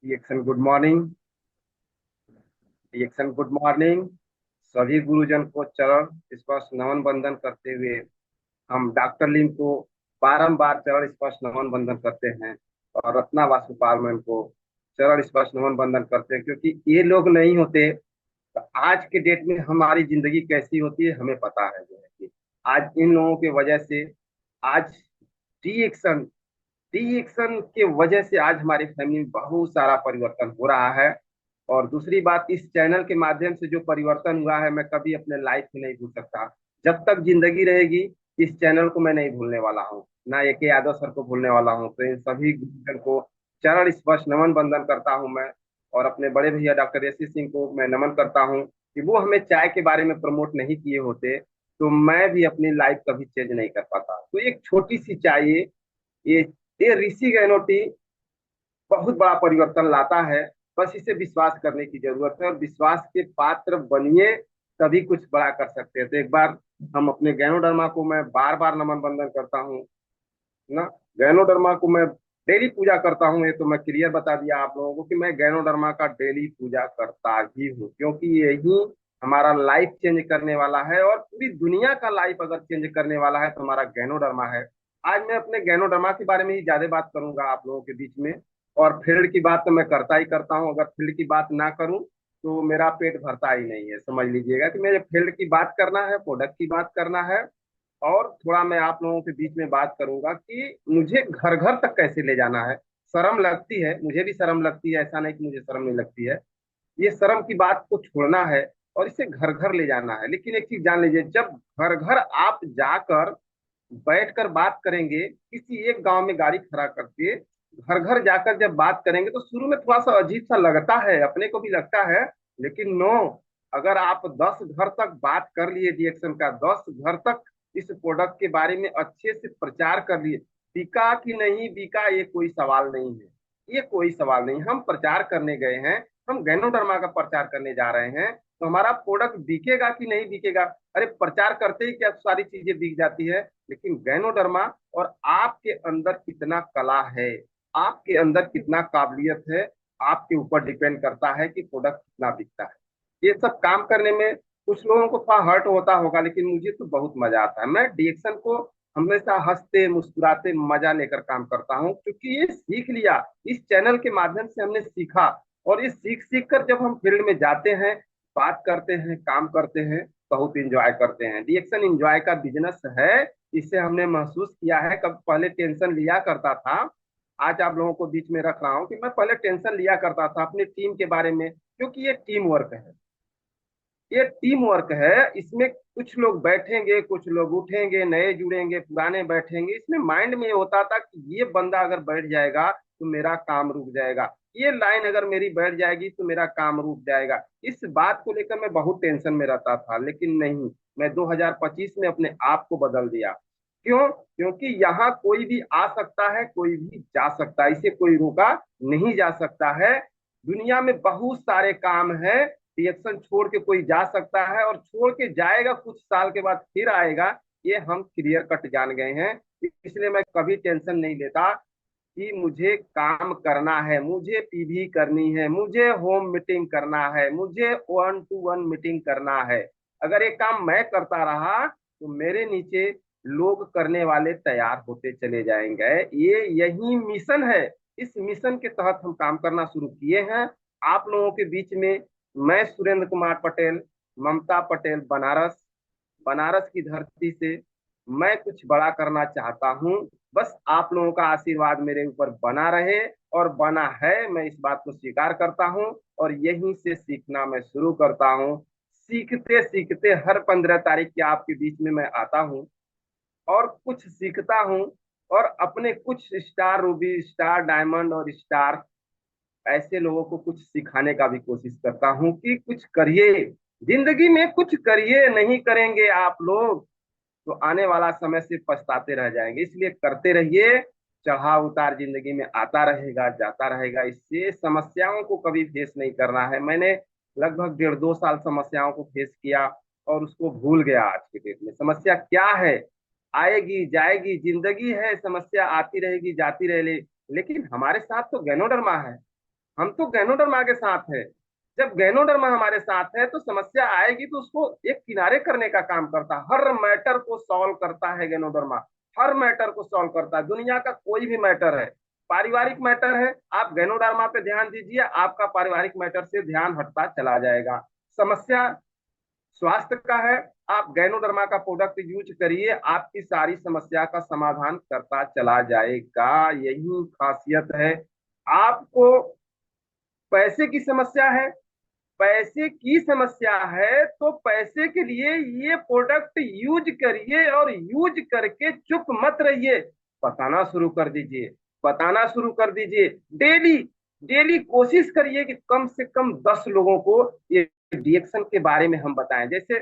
Reaction good morning. Reaction good morning. सभी गुरुजन को चरण स्पर्श नमन बंदन करते हुए हम डॉक्टर लिंग को बारंबार चरण स्पर्श नमन बंदन करते हैं और रत्ना वासुपाल मैम को चरण स्पर्श नमन बंदन करते हैं, क्योंकि ये लोग नहीं होते तो आज के डेट में हमारी जिंदगी कैसी होती है हमें पता है। जो है कि आज इन लोगों की वजह से आज डी एक्शन डी एक्शन के वजह से आज हमारी फैमिली में बहुत सारा परिवर्तन हो रहा है। और दूसरी बात, इस चैनल के माध्यम से जो परिवर्तन हुआ है मैं कभी अपने लाइफ में नहीं भूल सकता। जब तक जिंदगी रहेगी इस चैनल को मैं नहीं भूलने वाला हूँ, ना ए के यादव सर को भूलने वाला हूँ। तो इन सभी गुरुजन को चरण स्पर्श नमन बंदन करता हूँ मैं। और अपने बड़े भैया डॉक्टर यशी सिंह को मैं नमन करता हूँ कि वो हमें चाय के बारे में प्रमोट नहीं किए होते तो मैं भी अपनी लाइफ कभी चेंज नहीं कर पाता। तो एक छोटी सी चाय ये ये ऋषि गहनोटी बहुत बड़ा परिवर्तन लाता है। बस इसे विश्वास करने की जरूरत है और विश्वास के पात्र बनिए, तभी कुछ बड़ा कर सकते हैं। तो एक बार हम अपने गैनोडर्मा को मैं बार बार नमन बंदन करता हूँ ना। गैनोडर्मा को मैं डेली पूजा करता हूँ, ये तो मैं क्लियर बता दिया आप लोगों को कि मैं गैनोडर्मा का डेली पूजा करता ही हूँ, क्योंकि यही हमारा लाइफ चेंज करने वाला है और पूरी दुनिया का लाइफ अगर चेंज करने वाला है तो हमारा गैनोडर्मा है। आज मैं अपने गैनोडर्मा के बारे में ही ज्यादा बात करूंगा आप लोगों के बीच में। और फील्ड की बात तो मैं करता ही करता हूँ, अगर फील्ड की बात ना करूँ तो मेरा पेट भरता ही नहीं है। समझ लीजिएगा कि मेरे फील्ड की बात करना है, प्रोडक्ट की बात करना है। और थोड़ा मैं आप लोगों के बीच में बात करूंगा कि मुझे घर घर तक कैसे ले जाना है। शर्म लगती है, मुझे भी शर्म लगती है, ऐसा नहीं कि मुझे शर्म नहीं लगती है। ये शर्म की बात को छोड़ना है और इसे घर घर ले जाना है। लेकिन एक चीज जान लीजिए, जब घर घर आप जाकर बैठकर बात करेंगे, किसी एक गांव में गाड़ी खड़ा करके घर घर जाकर जब बात करेंगे तो शुरू में थोड़ा सा अजीब सा लगता है, अपने को भी लगता है। लेकिन नो, अगर आप 10 घर तक बात कर लिए रिएक्शन का, 10 घर तक इस प्रोडक्ट के बारे में अच्छे से प्रचार कर लिए, बिका कि नहीं बिका ये कोई सवाल नहीं है। ये कोई सवाल नहीं, हम प्रचार करने गए हैं, हम गैनोडर्मा का प्रचार करने जा रहे हैं। तो हमारा प्रोडक्ट बिकेगा कि नहीं बिकेगा, अरे प्रचार करते ही क्या सारी चीजें बिक जाती है। लेकिन गैनोडर्मा और आपके अंदर कितना कला है, आपके अंदर कितना काबिलियत है, आपके ऊपर डिपेंड करता है कि प्रोडक्ट कितना बिकता है। ये सब काम करने में कुछ लोगों को थोड़ा हर्ट होता होगा, लेकिन मुझे तो बहुत मजा आता है। मैं डिएक्शन को हमेशा हंसते मुस्कुराते मजा लेकर काम करता हूँ, क्योंकि ये सीख लिया, इस चैनल के माध्यम से हमने सीखा। और ये सीख सीख कर जब हम फील्ड में जाते हैं, बात करते हैं, काम करते हैं, बहुत इंजॉय करते हैं। रिएक्शन इंजॉय का बिजनेस है, इससे हमने महसूस किया है। कब पहले टेंशन लिया करता था, आज आप लोगों को बीच में रख रहा हूँ कि मैं पहले टेंशन लिया करता था अपनी टीम के बारे में, क्योंकि ये टीम वर्क है। ये टीम वर्क है, इसमें कुछ लोग बैठेंगे, कुछ लोग उठेंगे, नए जुड़ेंगे, पुराने बैठेंगे। इसमें माइंड में ये होता था कि ये बंदा अगर बैठ जाएगा तो मेरा काम रुक जाएगा, ये लाइन अगर मेरी बैठ जाएगी तो मेरा काम रुक जाएगा। इस बात को लेकर मैं बहुत टेंशन में रहता था, लेकिन नहीं, मैं 2025 में अपने आप को बदल दिया। क्यों? क्योंकि यहाँ कोई भी आ सकता है, कोई भी जा सकता है, इसे कोई रोका नहीं जा सकता है। दुनिया में बहुत सारे काम है, रिएक्शन छोड़ के कोई जा सकता है और छोड़ के जाएगा, कुछ साल के बाद फिर आएगा। ये हम क्लियर कट जान गए हैं। इसलिए मैं कभी टेंशन नहीं लेता कि मुझे काम करना है, मुझे पीवी करनी है, मुझे होम मीटिंग करना है, मुझे 1 to 1 मीटिंग करना है। अगर ये काम मैं करता रहा तो मेरे नीचे लोग करने वाले तैयार होते चले जाएंगे। ये यही मिशन है, इस मिशन के तहत हम काम करना शुरू किए हैं आप लोगों के बीच में। मैं सुरेंद्र कुमार पटेल, ममता पटेल, बनारस, बनारस की धरती से मैं कुछ बड़ा करना चाहता हूँ। बस आप लोगों का आशीर्वाद मेरे ऊपर बना रहे, और बना है, मैं इस बात को स्वीकार करता हूँ। और यहीं से सीखना मैं शुरू करता हूँ। सीखते सीखते हर 15 तारीख के आपके बीच में मैं आता हूँ और कुछ सीखता हूँ। और अपने कुछ स्टार, रूबी स्टार, डायमंड और स्टार ऐसे लोगों को कुछ सिखाने का भी कोशिश करता हूँ कि कुछ करिए, जिंदगी में कुछ करिए। नहीं करेंगे आप लोग तो आने वाला समय से पछताते रह जाएंगे। इसलिए करते रहिए, चढ़ाव उतार जिंदगी में आता रहेगा, जाता रहेगा। इससे समस्याओं को कभी फेस नहीं करना है। मैंने लगभग 1.5 2 साल समस्याओं को फेस किया और उसको भूल गया। आज के डेट में समस्या क्या है, आएगी जाएगी, जिंदगी है, समस्या आती रहेगी जाती रहेगी। लेकिन हमारे साथ तो गैनोडर्मा है, हम तो गैनोडर्मा के साथ है। जब गैनोडर्मा हमारे साथ है तो समस्या आएगी तो उसको एक किनारे करने का काम करता है, हर मैटर को सॉल्व करता है गैनोडर्मा। हर मैटर को सॉल्व करता है, दुनिया का कोई भी मैटर है, पारिवारिक मैटर है, आप गैनोडर्मा पे ध्यान दीजिए, आपका पारिवारिक मैटर से ध्यान हटता चला जाएगा। समस्या स्वास्थ्य का है, आप गैनोडर्मा का प्रोडक्ट यूज करिए, आपकी सारी समस्या का समाधान करता चला जाएगा। यही खासियत है। आपको पैसे की समस्या है, पैसे की समस्या है तो पैसे के लिए ये प्रोडक्ट यूज करिए, और यूज करके चुप मत रहिए, बताना शुरू कर दीजिए, बताना शुरू कर दीजिए। डेली डेली कोशिश करिए कि कम से कम 10 लोगों को ये डिएक्शन के बारे में हम बताएं। जैसे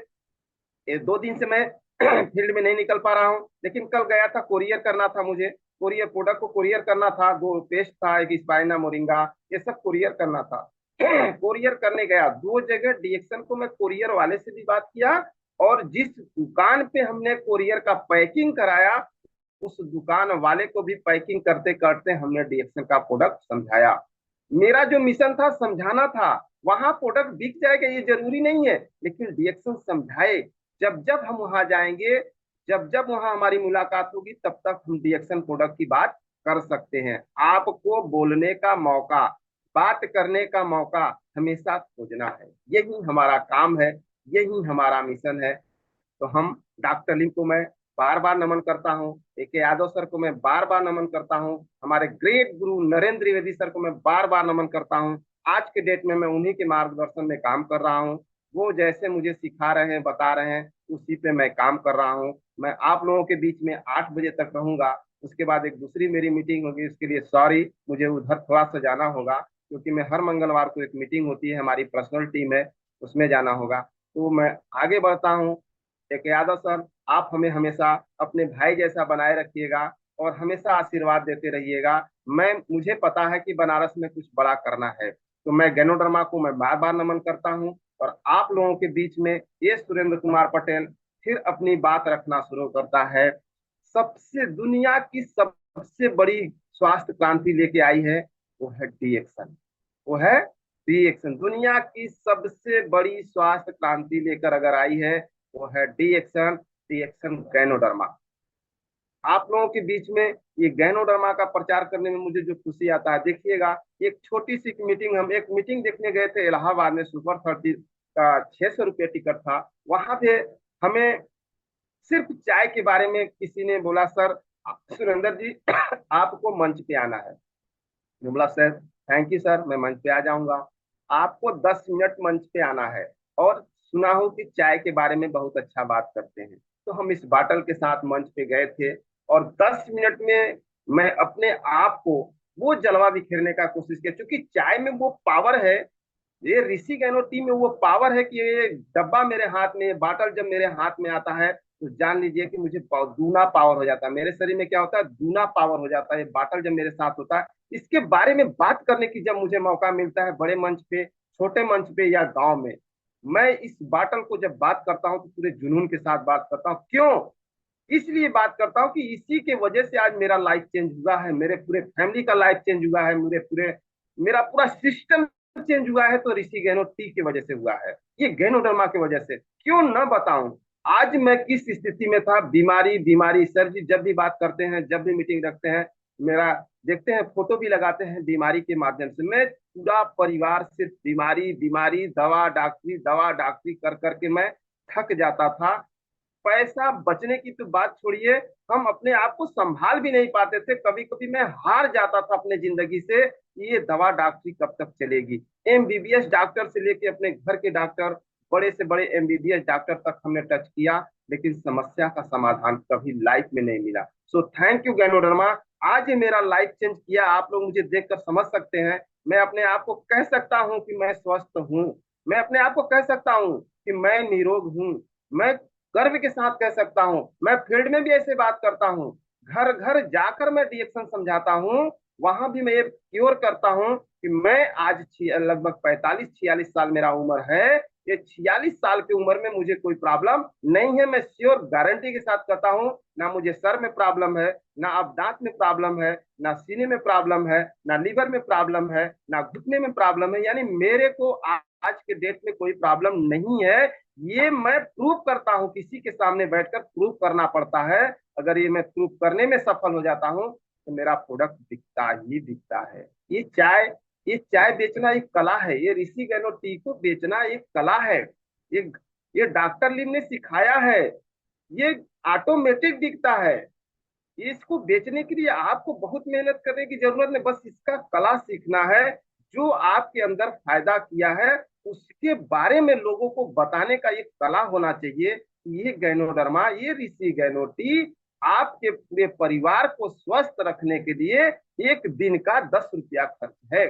ये 2 दिन से मैं फील्ड में नहीं निकल पा रहा हूँ, लेकिन कल गया था, कोरियर करना था मुझे, कोरियर प्रोडक्ट को कोरियर करना था, 2 पेस्ट था, एक स्पाइना मोरिंगा, ये सब कोरियर करना था। कोरियर करने गया, 2 जगह डीएक्शन को मैं कोरियर वाले से भी बात किया, और जिस दुकान पे हमने कोरियर का पैकिंग कराया उस दुकान वाले को भी पैकिंग करते करते हमने डीएक्शन का प्रोडक्ट समझाया। मेरा जो मिशन था समझाना था, वहां प्रोडक्ट बिक जाएगा ये जरूरी नहीं है, लेकिन डीएक्शन समझाए। जब जब हम वहां जाएंगे, जब जब वहां हमारी मुलाकात होगी, तब तक हम डीएक्शन प्रोडक्ट की बात कर सकते हैं। आपको बोलने का मौका, बात करने का मौका हमेशा खोजना है, यही हमारा काम है, यही हमारा मिशन है। तो हम डॉक्टर लिंग को मैं बार बार नमन करता हूँ, ए के यादव सर को मैं बार बार नमन करता हूँ, हमारे ग्रेट गुरु नरेंद्र त्रिवेदी सर को मैं बार बार नमन करता हूँ। आज के डेट में मैं उन्हीं के मार्गदर्शन में काम कर रहा हूँ, वो जैसे मुझे सिखा रहे हैं, बता रहे हैं, उसी पे मैं काम कर रहा हूँ। मैं आप लोगों के बीच में 8 बजे तक रहूंगा, उसके बाद एक दूसरी मेरी मीटिंग होगी, उसके लिए सॉरी, मुझे उधर थोड़ा सा जाना होगा, क्योंकि मैं हर मंगलवार को एक मीटिंग होती है, हमारी पर्सनल टीम है, उसमें जाना होगा। तो मैं आगे बढ़ता हूँ। एक यादव सर, आप हमें हमेशा अपने भाई जैसा बनाए रखिएगा, और हमेशा आशीर्वाद देते रहिएगा। मुझे पता है कि बनारस में कुछ बड़ा करना है, तो मैं गैनोडर्मा को मैं बार बार नमन करता हूँ, और आप लोगों के बीच में ये सुरेंद्र कुमार पटेल फिर अपनी बात रखना शुरू करता है। सबसे दुनिया की सबसे बड़ी स्वास्थ्य क्रांति लेके आई है, वो है डीएक्शन, वो है डीएक्शन। दुनिया की सबसे बड़ी स्वास्थ्य क्रांति लेकर अगर आई है, वो है डीएक्शन, डीएक्शन गैनोडर्मा। आप लोगों के बीच में ये गैनोडर्मा का प्रचार करने में मुझे जो खुशी आता है, देखिएगा, एक छोटी सी मीटिंग, हम एक मीटिंग देखने गए थे इलाहाबाद में, सुपर 30 का 600 रुपये टिकट था। वहां पे हमें सिर्फ चाय के बारे में किसी ने बोला, सर सुरेंद्र जी आपको मंच पे आना है। मैं बोला सर थैंक यू सर, मैं मंच पे आ जाऊंगा। आपको 10 मिनट मंच पे आना है, और सुना हो कि चाय के बारे में बहुत अच्छा बात करते हैं। तो हम इस बाटल के साथ मंच पे गए थे, और 10 मिनट में मैं अपने आप को वो जलवा बिखेरने का कोशिश किया, क्योंकि चाय में वो पावर है, ये ऋषि गैनो टी में वो पावर है कि ये डब्बा मेरे हाथ में, बाटल जब मेरे हाथ में आता है, तो जान लीजिए कि मुझे दूना पावर हो जाता है, मेरे शरीर में क्या होता है, दूना पावर हो जाता है। ये बाटल जब मेरे साथ होता है, इसके बारे में बात करने की जब मुझे मौका मिलता है, बड़े मंच पे, छोटे मंच पे, या गांव में, मैं इस बाटल को जब बात करता हूँ तो पूरे जुनून के साथ बात करता हूँ। क्यों? इसलिए बात करता हूँ कि इसी के वजह से आज मेरा लाइफ चेंज हुआ है, मेरे पूरे फैमिली का लाइफ चेंज हुआ है, मेरा पूरा सिस्टम चेंज हुआ है, तो ऋषि गैनो टी की वजह से हुआ है, ये गैनोडर्मा की वजह से। क्यों न बताऊं आज मैं किस स्थिति में था। बीमारी बीमारी, सर जी जब भी बात करते हैं, जब भी मीटिंग रखते हैं, मेरा देखते हैं, फोटो भी लगाते हैं, बीमारी के माध्यम से मैं पूरा परिवार सिर्फ बीमारी बीमारी, दवा डॉक्टरी कर करके मैं थक जाता था। पैसा बचने की तो बात छोड़िए, हम अपने आप को संभाल भी नहीं पाते थे, कभी कभी मैं हार जाता था अपने जिंदगी से, ये दवा डॉक्टरी कब तक चलेगी। एमबीबीएस डॉक्टर से लेके अपने घर के डॉक्टर, बड़े से बड़े एमबीबीएस डॉक्टर तक हमने टच किया, लेकिन समस्या का समाधान कभी लाइफ में नहीं मिला। सो थैंक यू गैनोडर्मा, आज ये मेरा लाइफ चेंज किया। आप लोग मुझे देखकर समझ सकते हैं, मैं अपने आप को कह सकता हूँ कि मैं स्वस्थ हूँ, मैं अपने आप को कह सकता हूँ कि मैं निरोग हूँ, मैं गर्व के साथ कह सकता हूं। मैं फील्ड में भी ऐसे बात करता हूं, घर घर जाकर मैं डीएक्शन समझाता हूं, वहां भी मैं ये क्योर करता हूं कि मैं आज लगभग 45-46 साल मेरा उम्र है, ये 46 साल की उम्र में मुझे कोई प्रॉब्लम नहीं है। मैं श्योर गारंटी के साथ कहता हूँ, ना मुझे सर में प्रॉब्लम है, ना अब दांत में प्रॉब्लम है, ना सीने में प्रॉब्लम है, ना लीवर में प्रॉब्लम है, ना घुटने में प्रॉब्लम है। यानी मेरे को आज के डेट में कोई प्रॉब्लम नहीं है। ये मैं प्रूव करता हूँ, किसी के सामने बैठकर प्रूव करना पड़ता है। अगर ये मैं प्रूव करने में सफल हो जाता हूँ तो मेरा प्रोडक्ट बिकता ही बिकता है। ये चाय बेचना एक कला है। ये ऋषि गैनो टी को बेचना एक कला है। ये ये डॉक्टर लिम ने सिखाया है। ये ऑटोमेटिक बिकता है। इसको बेचने के लिए आपको बहुत मेहनत करने की जरूरत नहीं, बस इसका कला सीखना है। जो आपके अंदर फायदा किया है उसके बारे में लोगों को बताने का एक कला होना चाहिए। ये गैनोडर्मा, ये ऋषि गैनोटी आपके पूरे परिवार को स्वस्थ रखने के लिए एक दिन का 10 रुपया खर्च है।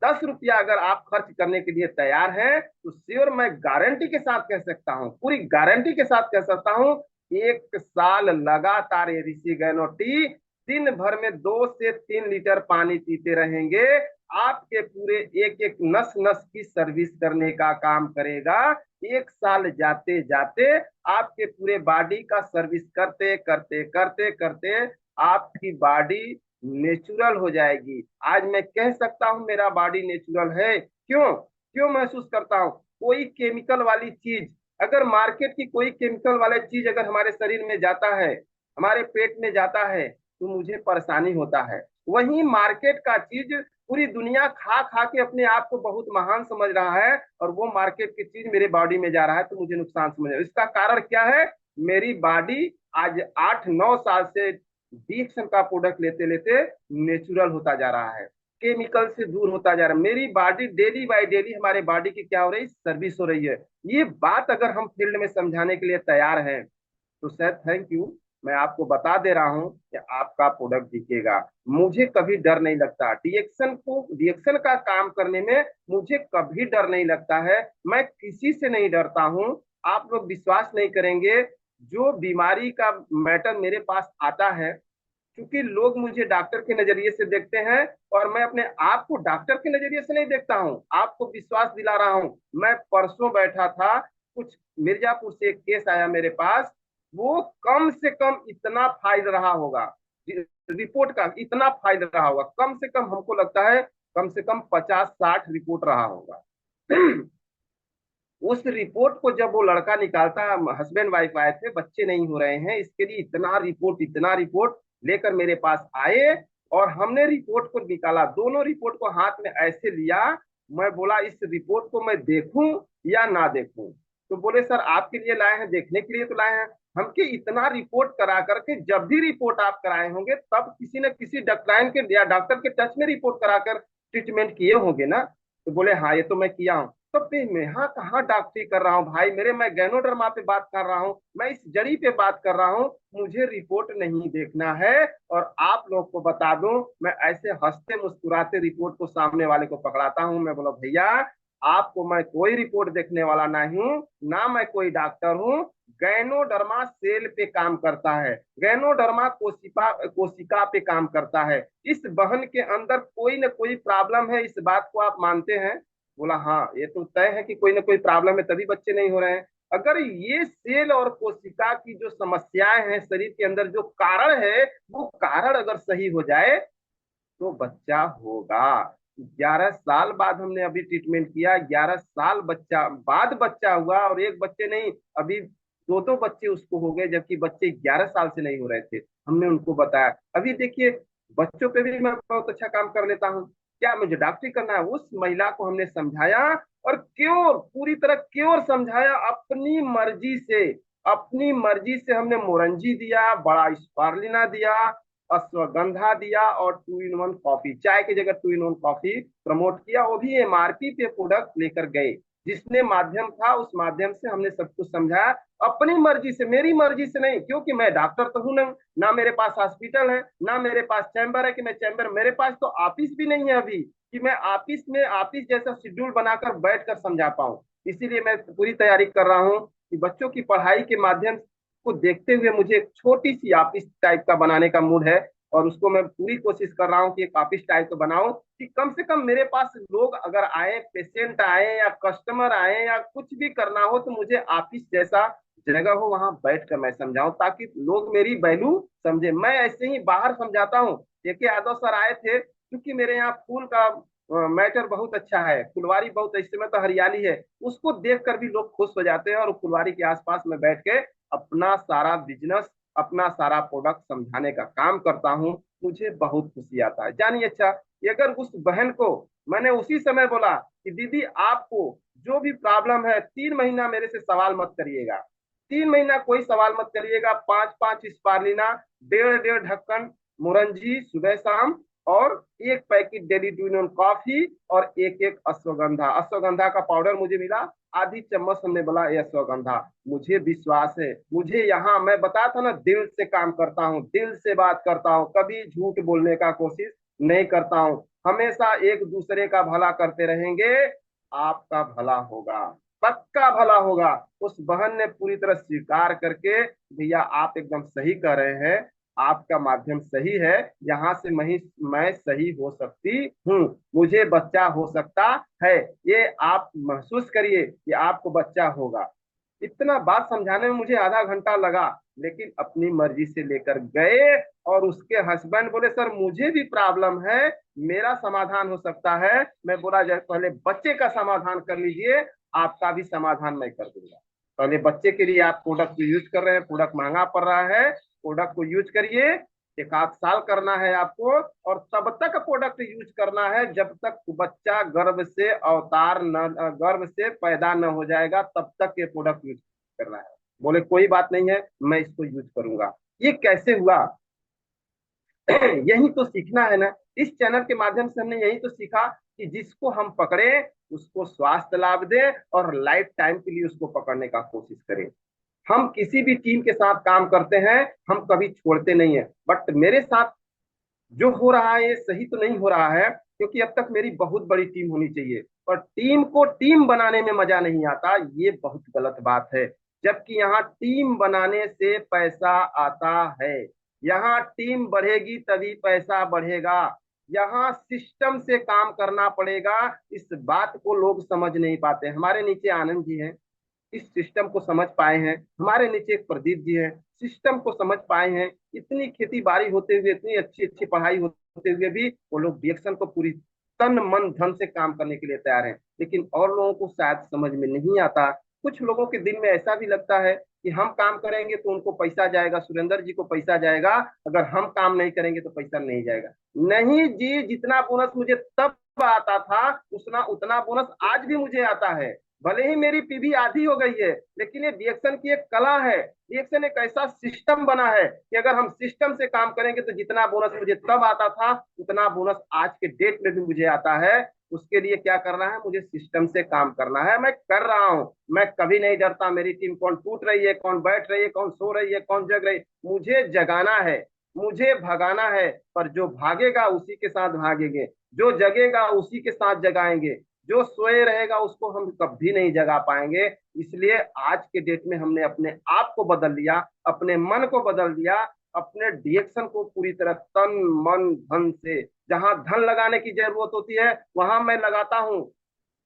10 रुपया अगर आप खर्च करने के लिए तैयार हैं तो श्योर मैं गारंटी के साथ कह सकता हूँ, पूरी गारंटी के साथ कह सकता हूँ, 1 साल लगातार ये ऋषि गैनो टी दिन भर में 2 से 3 लीटर पानी पीते रहेंगे, आपके पूरे एक एक नस नस की सर्विस करने का काम करेगा। 1 साल जाते जाते आपके पूरे बॉडी का सर्विस करते करते करते करते आपकी बॉडी नेचुरल हो जाएगी। आज मैं कह सकता हूं मेरा बॉडी नेचुरल है। क्यों क्यों महसूस करता हूं? कोई केमिकल वाली चीज, अगर मार्केट की कोई केमिकल वाला चीज अगर हमारे शरीर में जाता है, हमारे पेट में जाता है, तो मुझे परेशानी होता है। वही मार्केट का चीज पूरी दुनिया खा खा के अपने आप को बहुत महान समझ रहा है, और वो मार्केट की चीज मेरे बॉडी में जा रहा है तो मुझे नुकसान समझ रहा है। इसका कारण क्या है? मेरी बॉडी आज 8-9 साल से डिएक्शन का प्रोडक्ट लेते लेते नेचुरल होता जा रहा है, केमिकल से दूर होता जा रहा है। मेरी बॉडी डेली बाय डेली हमारे बॉडी की क्या हो रही है? सर्विस हो रही है। ये बात अगर हम फील्ड में समझाने के लिए तैयार हैं तो सर थैंक यू। मैं आपको बता दे रहा हूं कि आपका प्रोडक्ट बिकेगा। मुझे कभी डर नहीं लगता रिएक्शन का काम करने में, मुझे कभी डर नहीं लगता है। मैं किसी से नहीं डरता हूं। आप लोग विश्वास नहीं करेंगे, जो बीमारी का मैटर मेरे पास आता है, क्योंकि लोग मुझे डॉक्टर के नजरिए से देखते हैं और मैं अपने आप को डॉक्टर के नजरिए से नहीं देखता हूं। आपको विश्वास दिला रहा हूं, मैं परसों बैठा था, कुछ मिर्जापुर से एक केस आया मेरे पास। वो कम से कम इतना फाइल रहा होगा, रिपोर्ट का इतना फाइल रहा होगा, कम से कम हमको लगता है कम से कम 50-60 रिपोर्ट रहा होगा। उस रिपोर्ट को जब वो लड़का निकालता, हस्बैंड वाइफ आए थे, बच्चे नहीं हो रहे हैं, इसके लिए इतना रिपोर्ट लेकर मेरे पास आए, और हमने रिपोर्ट को निकाला, दोनों रिपोर्ट को हाथ में ऐसे लिया। मैं बोला इस रिपोर्ट को मैं देखूं या ना देखूं? तो बोले सर आपके लिए लाए हैं, देखने के लिए तो लाए हैं। हमके इतना रिपोर्ट करा करके, जब भी रिपोर्ट आप कराए होंगे तब किसी न किसी डॉक्टराइन के या डॉक्टर के टच में रिपोर्ट कराकर ट्रीटमेंट किए होंगे ना? तो बोले हाँ ये तो मैं किया हूँ। तो फिर मैं यहाँ कहाँ डॉक्टरी कर रहा हूँ भाई मेरे, मैं गैनोडर्मा पे बात कर रहा हूँ, मैं इस जड़ी पे बात कर रहा हूँ, मुझे रिपोर्ट नहीं देखना है। और आप लोग को बता दूं, मैं ऐसे हंसते मुस्कुराते रिपोर्ट को सामने वाले को पकड़ाता हूँ। मैं बोला भैया आपको मैं कोई रिपोर्ट देखने वाला नहीं हूँ, ना मैं कोई डॉक्टर हूँ। गैनोडर्मा सेल पे काम करता है, गैनोडर्मा कोशिका पे काम करता है। इस बहन के अंदर कोई ना कोई प्रॉब्लम है, इस बात को आप मानते हैं? बोला हाँ ये तो तय है कि कोई ना कोई प्रॉब्लम है तभी बच्चे नहीं हो रहे हैं। अगर ये सेल और कोशिका की जो समस्याएं हैं शरीर के अंदर, जो कारण है वो कारण अगर सही हो जाए तो बच्चा होगा। 11 साल बाद हमने अभी ट्रीटमेंट किया, 11 साल बच्चा बाद बच्चा हुआ, और एक बच्चे नहीं, अभी दो दो बच्चे उसको हो गए, जबकि बच्चे 11 साल से नहीं हो रहे थे। हमने उनको बताया। अभी देखिए बच्चों पे भी मैं बहुत अच्छा काम कर लेता हूँ। क्या मुझे डॉक्टरी करना है? उस महिला को हमने समझाया, और क्योर पूरी तरह क्योर समझाया, अपनी मर्जी से, अपनी मर्जी से हमने मोरंजी दिया, बड़ा स्पार्लिना दिया, अश्वगंधा दिया, और 2 in 1 कॉफी, चाय की जगह 2 in 1 कॉफी प्रमोट किया, वो भी एमआरपी पे प्रोडक्ट लेकर गए। जिसने माध्यम था उस माध्यम से हमने सब कुछ समझाया, अपनी मर्जी से, मेरी मर्जी से नहीं, क्योंकि मैं डॉक्टर तो हूं नहीं, ना मेरे पास हॉस्पिटल है, ना मेरे पास चैम्बर है कि मैं चैम्बर, मेरे पास तो ऑफिस भी नहीं है अभी कि मैं ऑफिस जैसा शेड्यूल बनाकर बैठ कर समझा पाऊं। इसीलिए मैं पूरी तैयारी कर रहा हूँ कि बच्चों की पढ़ाई के माध्यम को देखते हुए मुझे एक छोटी सी ऑफिस टाइप का बनाने का मूड है। और उसको मैं पूरी कोशिश कर रहा हूँ कि एक ऑफिस टाइप का बनाऊं, कि कम से कम मेरे पास लोग अगर आए, पेशेंट आए या कस्टमर आए या कुछ भी करना हो, तो मुझे ऑफिस जैसा जगह हो, वहां बैठ कर मैं समझाऊं ताकि लोग मेरी वैल्यू समझे। मैं ऐसे ही बाहर समझाता हूँ। के यादव सर आए थे, क्योंकि मेरे यहाँ फूल का मैटर बहुत अच्छा है, फुलवारी बहुत, इस समय तो हरियाली है, उसको देख कर भी लोग खुश हो जाते हैं, और फुलवारी के आसपास में बैठ के अपना सारा बिजनेस, अपना सारा प्रोडक्ट समझाने का काम करता हूँ। मुझे बहुत खुशी आता है। जानिए अच्छा, कि अगर उस बहन को मैंने उसी समय बोला कि दीदी आपको जो भी प्रॉब्लम है 3 महीना मेरे से सवाल मत करिएगा, 3 महीना कोई सवाल मत करिएगा, 5-5 स्पारलिना, 1.5 ढक्कन मुरंजी सुबह शाम, और एक पैकेट डेली ड्यूनोन कॉफी, और एक एक अश्वगंधा, अश्वगंधा का पाउडर मुझे मिला, आधी चम्मच हमने बोला ये अश्वगंधा। मुझे विश्वास है, मुझे यहाँ मैं बता था ना, दिल से काम करता हूँ, दिल से बात करता हूँ, कभी झूठ बोलने का कोशिश नहीं करता हूँ, हमेशा एक दूसरे का भला करते रहेंगे, आपका भला होगा, पक्का भला होगा। उस बहन ने पूरी तरह स्वीकार करके, भैया आप एकदम सही कह रहे हैं, आपका माध्यम सही है, यहाँ से मैं सही हो सकती हूँ, मुझे बच्चा हो सकता है, ये आप महसूस करिए कि आपको बच्चा होगा। इतना बात समझाने में मुझे आधा घंटा लगा, लेकिन अपनी मर्जी से लेकर गए, और उसके हस्बैंड बोले सर मुझे भी प्रॉब्लम है, मेरा समाधान हो सकता है। मैं बोला जाए पहले बच्चे का समाधान कर लीजिए, आपका भी समाधान मैं कर दूंगा। पहले बच्चे के लिए आप प्रोडक्ट यूज कर रहे हैं, प्रोडक्ट महंगा पड़ रहा है, प्रोडक्ट को यूज करिए, 1 आध साल करना है आपको, और तब तक प्रोडक्ट यूज करना है जब तक बच्चा गर्भ से अवतार न, गर्भ से पैदा न हो जाएगा, तब तक ये प्रोडक्ट यूज करना है। बोले कोई बात नहीं है, मैं इसको यूज करूंगा। ये कैसे हुआ? यही तो सीखना है ना। इस चैनल के माध्यम से हमने यही तो सीखा कि जिसको हम पकड़े उसको स्वास्थ्य लाभ दे, और लाइफ टाइम के लिए उसको पकड़ने का कोशिश करें। हम किसी भी टीम के साथ काम करते हैं, हम कभी छोड़ते नहीं है, बट मेरे साथ जो हो रहा है ये सही तो नहीं हो रहा है, क्योंकि अब तक मेरी बहुत बड़ी टीम होनी चाहिए, और टीम को टीम बनाने में मजा नहीं आता, ये बहुत गलत बात है। जबकि यहाँ टीम बनाने से पैसा आता है, यहाँ टीम बढ़ेगी तभी पैसा बढ़ेगा, यहाँ सिस्टम से काम करना पड़ेगा। इस बात को लोग समझ नहीं पाते। हमारे नीचे आनंद जी हैं, इस सिस्टम को समझ पाए हैं, हमारे नीचे एक प्रदीप जी है, सिस्टम को समझ पाए हैं। इतनी खेती बाड़ी होते हुए, इतनी अच्छी अच्छी पढ़ाई होते हुए भी वो लोग डिएक्शन को पूरी तन मन धन से काम करने के लिए तैयार हैं, लेकिन और लोगों को शायद समझ में नहीं आता। कुछ लोगों के दिल में ऐसा भी लगता है कि हम काम करेंगे तो उनको पैसा जाएगा, सुरेंद्र जी को पैसा जाएगा, अगर हम काम नहीं करेंगे तो पैसा नहीं जाएगा। नहीं जी, जितना बोनस मुझे तब आता था, उतना बोनस आज भी मुझे आता है। भले ही मेरी पीवी आधी हो गई है, लेकिन ये डिएक्शन की एक कला है, डिएक्शन एक ऐसा सिस्टम बना है कि अगर हम सिस्टम से काम करेंगे तो जितना बोनस मुझे तब आता था, उतना बोनस आज के डेट में भी मुझे आता है। उसके लिए क्या करना है? मुझे सिस्टम से काम करना है, मैं कर रहा हूं। मैं कभी नहीं डरता मेरी टीम कौन टूट रही है, कौन बैठ रही है, कौन सो रही है, कौन जग रही है, मुझे जगाना है, मुझे भगाना है। पर जो भागेगा उसी के साथ भागेंगे, जो जगेगा उसी के साथ जगाएंगे, जो सोए रहेगा उसको हम कभी नहीं जगा पाएंगे। इसलिए आज के डेट में हमने अपने आप को बदल लिया, अपने मन को बदल दिया, अपने डिएक्शन को पूरी तरह तन मन धन से, जहां धन लगाने की जरूरत होती है वहां मैं लगाता हूँ।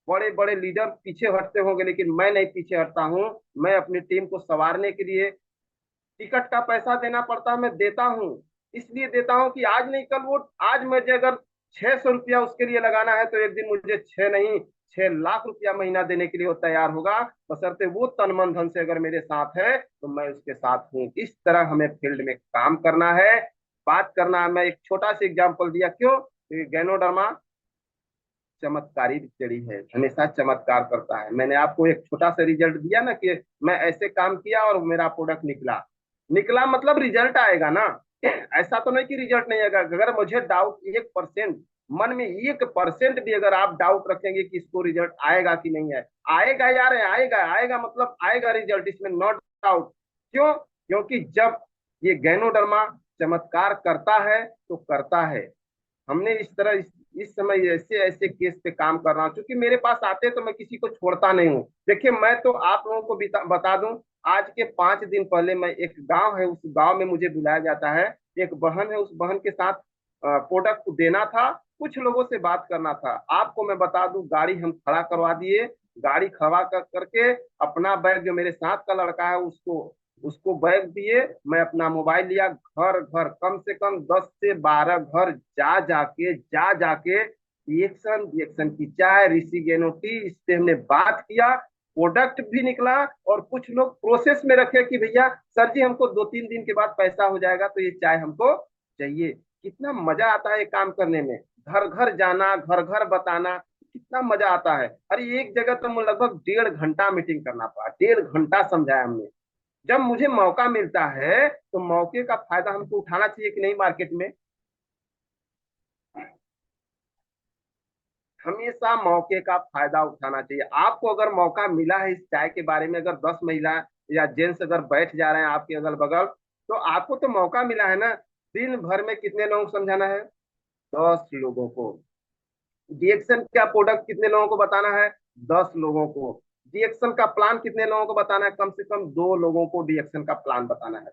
बड़े बड़े लीडर पीछे हटते होंगे, लेकिन मैं नहीं पीछे हटता हूँ। मैं अपनी टीम को संवारने के लिए टिकट का पैसा देना पड़ता है, मैं देता हूँ। इसलिए देता हूँ कि आज नहीं कल वो, आज मुझे अगर 600 रुपया उसके लिए लगाना है, तो एक दिन मुझे 6 नहीं 6 लाख रुपया महीना देने के लिए वो तैयार होगा, बशर्ते वो तन मन धन से अगर मेरे साथ है तो मैं उसके साथ हूँ। इस तरह हमें फील्ड में काम करना है, बात करना है। मैं एक छोटा सा एग्जाम्पल दिया, क्यों? गैनोडर्मा चमत्कारी चढ़ी है, हमेशा चमत्कार करता है। मैंने आपको एक छोटा सा रिजल्ट दिया ना, कि मैं ऐसे काम किया और मेरा प्रोडक्ट निकला। निकला मतलब रिजल्ट आएगा ना, ऐसा तो नहीं कि रिजल्ट नहीं आएगा। अगर मुझे डाउट 1% मन में 1% भी अगर आप डाउट रखेंगे कि इसको रिजल्ट आएगा कि नहीं है, आएगा यार, आएगा, आएगा मतलब आएगा रिजल्ट, इसमें नॉट डाउट। क्यों? क्योंकि जब ये गैनोडर्मा चमत्कार करता है तो करता है। हमने इस समय ऐसे ऐसे केस पे काम कर रहा हूँ, क्योंकि मेरे पास आते तो मैं किसी को छोड़ता नहीं हूँ। देखिए मैं तो आप लोगों को बता दूं, आज के 5 दिन पहले मैं, एक गांव है, उस गांव में मुझे बुलाया जाता है। एक बहन है, उस बहन के साथ प्रोडक्ट देना था, कुछ लोगों से बात करना था। आपको मैं बता दूं, गाड़ी हम खड़ा करवा दिए। गाड़ी खड़ा करके अपना बैग, जो मेरे साथ का लड़का है, उसको उसको बैग दिए। मैं अपना मोबाइल लिया, घर घर कम से कम 10 से 12 घर जा जाके रिएक्शन रिएक्शन की चाय, ऋषि गेनो टी, इससे हमने बात किया। प्रोडक्ट भी निकला। और कुछ लोग प्रोसेस में रखे कि भैया सर जी, हमको 2-3 दिन के बाद पैसा हो जाएगा, तो ये चाय हमको चाहिए। कितना मजा आता है ये काम करने में, घर घर जाना, घर घर बताना, कितना मजा आता है। अरे एक जगह तो मुझे लगभग 1.5 घंटा मीटिंग करना पड़ा, 1.5 घंटा समझाया हमने। जब मुझे मौका मिलता है तो मौके का फायदा हमको उठाना चाहिए कि नहीं मार्केट में। हमेशा मौके का फायदा उठाना चाहिए। आपको अगर मौका मिला है इस चाय के बारे में, अगर 10 महिला या जेंट्स अगर बैठ जा रहे हैं आपके अगल बगल, तो आपको तो मौका मिला है ना। दिन भर में कितने लोगों को समझाना है? 10 लोगों को। डीएक्शन का प्रोडक्ट कितने लोगों को बताना है? 10 लोगों को। डीएक्शन का प्लान कितने लोगों को बताना है? कम से कम 2 लोगों को डीएक्शन का प्लान बताना है।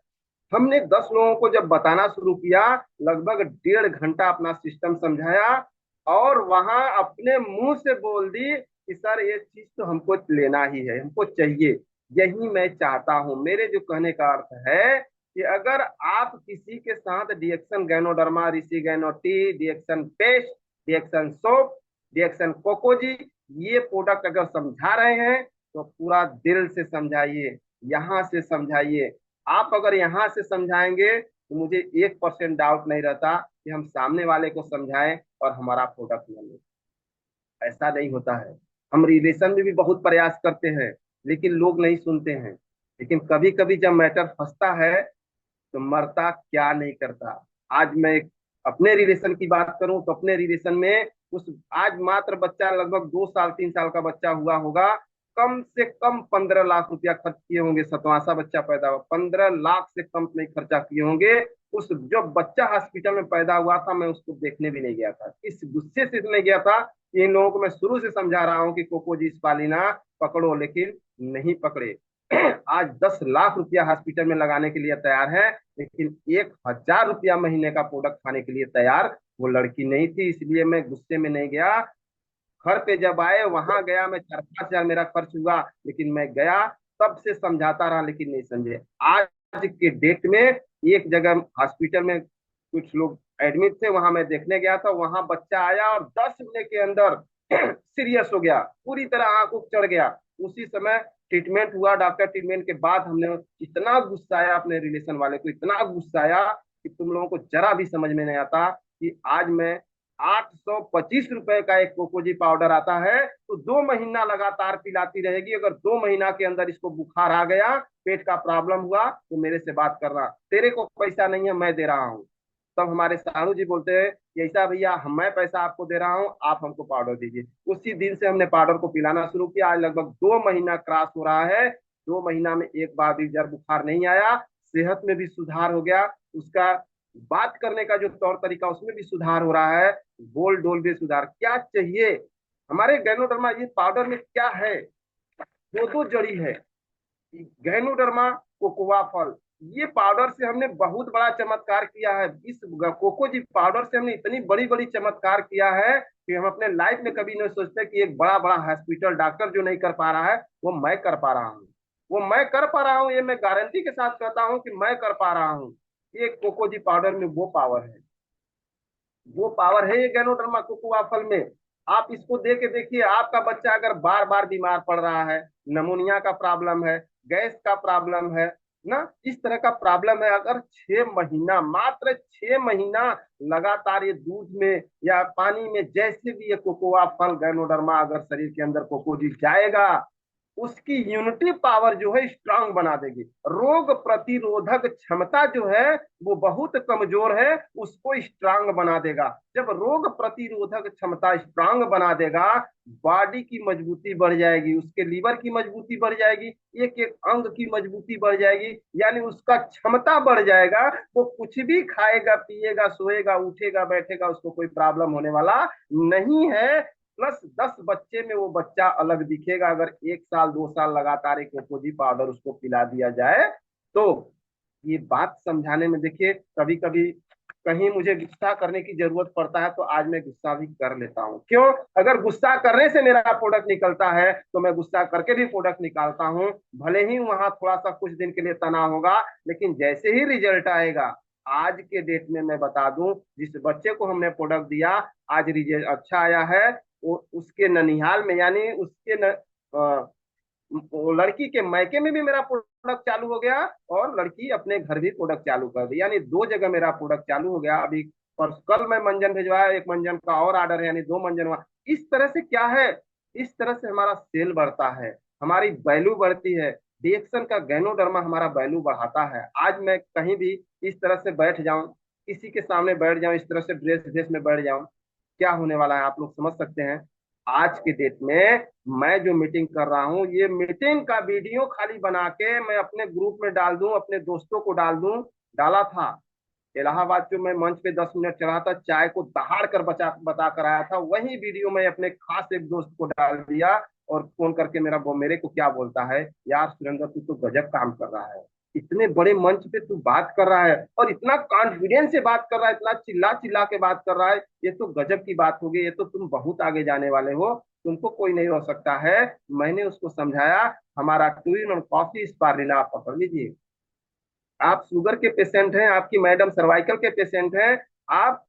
हमने 10 लोगों को जब बताना शुरू किया, लगभग 1.5 घंटा अपना सिस्टम समझाया। और वहां अपने मुंह से बोल दी कि सर ये चीज तो हमको लेना ही है, हमको चाहिए। यही मैं चाहता हूं। मेरे जो कहने का अर्थ है कि अगर आप किसी के साथ डीएक्शन गैनोडर्मा, ऋषि गैनो टी, डीएक्शन पेस्ट, डीएक्शन सोप, डीएक्शन कोकोजी, ये प्रोडक्ट अगर समझा रहे हैं तो पूरा दिल से समझाइए, यहाँ से समझाइए। आप अगर यहाँ से समझाएंगे तो मुझे 1% डाउट नहीं रहता कि हम सामने वाले को समझाएं और हमारा प्रोडक्ट न लें। ऐसा नहीं होता है। हम रिलेशन में भी बहुत प्रयास करते हैं, लेकिन लोग नहीं सुनते हैं। लेकिन कभी कभी जब मैटर फंसता है तो मरता क्या नहीं करता। आज मैं अपने रिलेशन की बात करूं तो अपने रिलेशन में उस, आज मात्र बच्चा लगभग 2 साल 3 साल का बच्चा हुआ होगा, कम से कम 15 लाख रुपया खर्च किए होंगे। 7वां बच्चा पैदा हुआ, 15 लाख से कम नहीं खर्चा किए होंगे। उस जो बच्चा हॉस्पिटल में पैदा हुआ था, मैं उसको देखने भी नहीं गया था। इस गुस्से से इसलिए गया था कि इन लोगों को मैं शुरू से समझा रहा हूँ कि कोकोजी स्पालिना पकड़ो, लेकिन नहीं पकड़े। आज 10 लाख रुपया हॉस्पिटल में लगाने के लिए तैयार है, लेकिन 1,000 रुपया महीने का प्रोडक्ट खाने के लिए तैयार वो लड़की नहीं थी। इसलिए मैं गुस्से में नहीं गया। घर पे जब आए, वहां गया, मैं 4-5 हजार मेरा खर्च हुआ, लेकिन मैं गया, तब से समझाता रहा, लेकिन नहीं समझे। आज के डेट में एक जगह हॉस्पिटल में कुछ लोग एडमिट थे, वहां मैं देखने गया था। वहां बच्चा आया और 10 मिनट के अंदर सीरियस हो गया, पूरी तरह आंखों चढ़ गया। उसी समय ट्रीटमेंट हुआ। डॉक्टर ट्रीटमेंट के बाद हमने इतना गुस्साया अपने रिलेशन वाले को, इतना गुस्साया कि तुम लोगों को जरा भी समझ में नहीं आता कि आज मैं 825 रुपए का एक कोकोजी पाउडर आता है, तो 2 महीना लगातार पिलाती रहेगी। अगर 2 महीना के अंदर इसको बुखार आ गया, पेट का प्रॉब्लम हुआ, तो मेरे से बात करना, तेरे को पैसा नहीं है, मैं दे रहा हूँ। तब हमारे साहू जी बोलते हैं कि ऐसा भैया, मैं पैसा आपको दे रहा हूँ, आप हमको पाउडर दीजिए। उसी दिन से हमने पाउडर को पिलाना शुरू किया। आज लगभग 2 महीना क्रॉस हो रहा है। 2 महीना में एक बार भी जर बुखार नहीं आया। सेहत में भी सुधार हो गया। उसका बात करने का जो तौर तरीका, उसमें भी सुधार हो रहा है। बोल डोल भी सुधार। क्या चाहिए हमारे गैनोडर्मा ये पाउडर में? क्या है? दो जड़ी है, गैनोडर्मा, कोकोवा फल। ये पाउडर से हमने बहुत बड़ा चमत्कार किया है। इस कोको जी पाउडर से हमने इतनी बड़ी बड़ी चमत्कार किया है कि हम अपने लाइफ में कभी नहीं सोचते कि एक बड़ा बड़ा हॉस्पिटल डॉक्टर जो नहीं कर पा रहा है, वो मैं कर पा रहा हूँ। वो मैं कर पा रहा हूँ, ये मैं गारंटी के साथ कहता हूँ कि मैं कर पा रहा हूँ। ये कोको जी पाउडर में वो पावर है, वो पावर है ये गैनोडर्मा कोकोआ फल में। आप इसको दे के देखिए, आपका बच्चा अगर बार बार बीमार पड़ रहा है, नमोनिया का प्रॉब्लम है, गैस का प्रॉब्लम है ना, इस तरह का प्रॉब्लम है, अगर 6 महीना, मात्र 6 महीना लगातार ये दूध में या पानी में, जैसे भी ये कोकोआ फल गैनोडर्मा अगर शरीर के अंदर कोकोजी जाएगा, उसकी यूनिटी पावर जो है स्ट्रांग बना देगी। रोग प्रतिरोधक क्षमता जो है वो बहुत कमजोर है, उसको स्ट्रांग बना देगा। जब रोग प्रतिरोधक क्षमता स्ट्रांग बना देगा, बॉडी की मजबूती बढ़ जाएगी, उसके लीवर की मजबूती बढ़ जाएगी, एक एक अंग की मजबूती बढ़ जाएगी, यानी उसका क्षमता बढ़ जाएगा। वो कुछ भी खाएगा, पिएगा, सोएगा, उठेगा, बैठेगा, उसको कोई प्रॉब्लम होने वाला नहीं है। प्लस 10 बच्चे में वो बच्चा अलग दिखेगा अगर 1 साल 2 साल लगातार एक ओपोजी पाउडर उसको पिला दिया जाए तो। ये बात समझाने में देखिए, कभी कभी कहीं मुझे गुस्सा करने की जरूरत पड़ता है तो आज मैं गुस्सा भी कर लेता हूँ। क्यों? अगर गुस्सा करने से मेरा प्रोडक्ट निकलता है तो मैं गुस्सा करके भी प्रोडक्ट निकालता हूँ। भले ही वहां थोड़ा सा कुछ दिन के लिए तनाव होगा, लेकिन जैसे ही रिजल्ट आएगा, आज के डेट में मैं बता दूं, जिस बच्चे को हमने प्रोडक्ट दिया, आज रिजल्ट अच्छा आया है। वो उसके ननिहाल में, यानी उसके वो लड़की के मायके में भी मेरा प्रोडक्ट चालू हो गया, और लड़की अपने घर भी प्रोडक्ट चालू कर दी, यानी 2 जगह मेरा प्रोडक्ट चालू हो गया अभी। पर कल मैं मंजन भिजवाया, एक मंजन का और आर्डर है, यानी 2 मंजन हुआ। इस तरह से क्या है, इस तरह से हमारा सेल बढ़ता है, हमारी वैल्यू बढ़ती है। डीएक्शन का गैनोडर्मा हमारा वैल्यू बढ़ाता है। आज मैं कहीं भी इस तरह से बैठ जाऊं, किसी के सामने बैठ जाऊं, इस तरह से ड्रेस ड्रेस में बैठ जाऊं, क्या होने वाला है आप लोग समझ सकते हैं। आज के डेट में मैं जो मीटिंग कर रहा हूँ, ये मीटिंग का वीडियो खाली बना के मैं अपने ग्रुप में डाल दूं, अपने दोस्तों को डाल दूं। डाला था इलाहाबाद जो मैं मंच पे 10 मिनट चढ़ा था, चाय को दहाड़ कर बता कर आया था, वही वीडियो मैं अपने खास एक दोस्त को डाल दिया। और फोन करके मेरे को क्या बोलता है, यार सुरेंद्र तू तो गजब काम कर रहा है, इतने बड़े मंच पे तू बात कर रहा है और इतना कॉन्फिडेंस से बात कर रहा है, इतना चिल्ला चिल्ला के बात कर रहा है, ये तो गजब की बात होगी, ये तो तुम बहुत आगे जाने वाले हो, तुमको कोई नहीं रोक सकता है। मैंने उसको समझाया, हमारा टू इन कॉफी स्पारुलिना आप पकड़ लीजिए। आप शुगर के पेशेंट हैं, आपकी मैडम सर्वाइकल के पेशेंट हैं, आप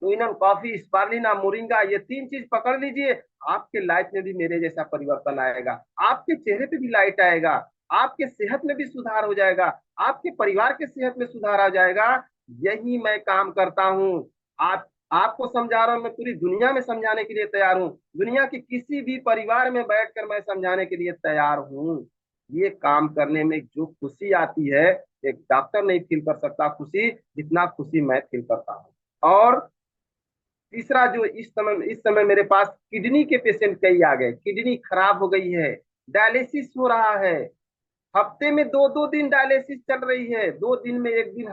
क्विनम कॉफी स्पारुलिना मोरिंगा ये 3 चीज पकड़ लीजिए, आपके लाइफ में भी मेरे जैसा परिवर्तन आएगा, आपके चेहरे पे भी लाइट आएगा, आपके सेहत में भी सुधार हो जाएगा, आपके परिवार के सेहत में सुधार आ जाएगा। यही मैं काम करता हूँ। आप आपको समझा रहा हूँ, मैं पूरी दुनिया में समझाने के लिए तैयार हूँ, दुनिया के किसी भी परिवार में बैठकर मैं समझाने के लिए तैयार हूँ। ये काम करने में जो खुशी आती है, एक डॉक्टर नहीं फील कर सकता खुशी जितना खुशी मैं फील करता हूँ। और तीसरा, जो इस समय मेरे पास किडनी के पेशेंट कई आ गए, किडनी खराब हो गई है, डायलिसिस हो रहा है, हफ्ते में 2-2 दिन डायलिसिस चल रही है, 2 दिन में एक दिन,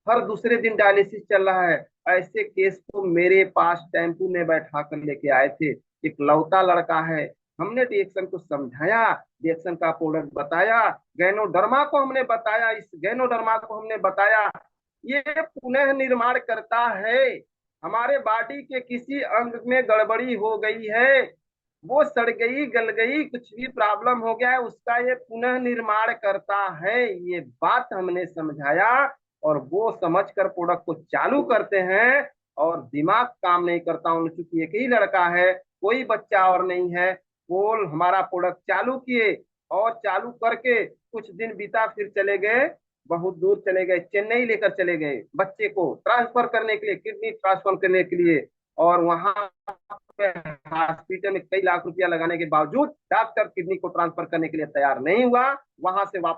हर दूसरे दिन डायलिसिस चल रहा है। ऐसे केस को मेरे पास टेम्पू में बैठा कर लेके आए थे, एक लौता लड़का है। हमने रिएक्शन को समझाया, रिएक्शन का प्रोडक्ट बताया, गैनोडर्मा को हमने बताया, इस गैनोडर्मा को हमने बताया, ये पुनः निर्माण करता है। हमारे बॉडी के किसी अंग में गड़बड़ी हो गई है, वो सड़ गई गल गई, कुछ भी प्रॉब्लम हो गया है, उसका ये पुनः निर्माण करता है। ये बात हमने समझाया, और वो समझकर प्रोडक्ट को चालू करते हैं। और दिमाग काम नहीं करता उन, चूंकि एक ही लड़का है, कोई बच्चा और नहीं है, बोल हमारा प्रोडक्ट चालू किए, और चालू करके कुछ दिन बीता, फिर चले गए, बहुत दूर चले गए, चेन्नई लेकर चले गए बच्चे को ट्रांसफर करने के लिए, किडनी ट्रांसफर करने के लिए। और वहां हॉस्पिटल में कई लाख रुपया लगाने के बावजूद डॉक्टर किडनी को ट्रांसफर करने के लिए तैयार नहीं हुआ। वहां से वापस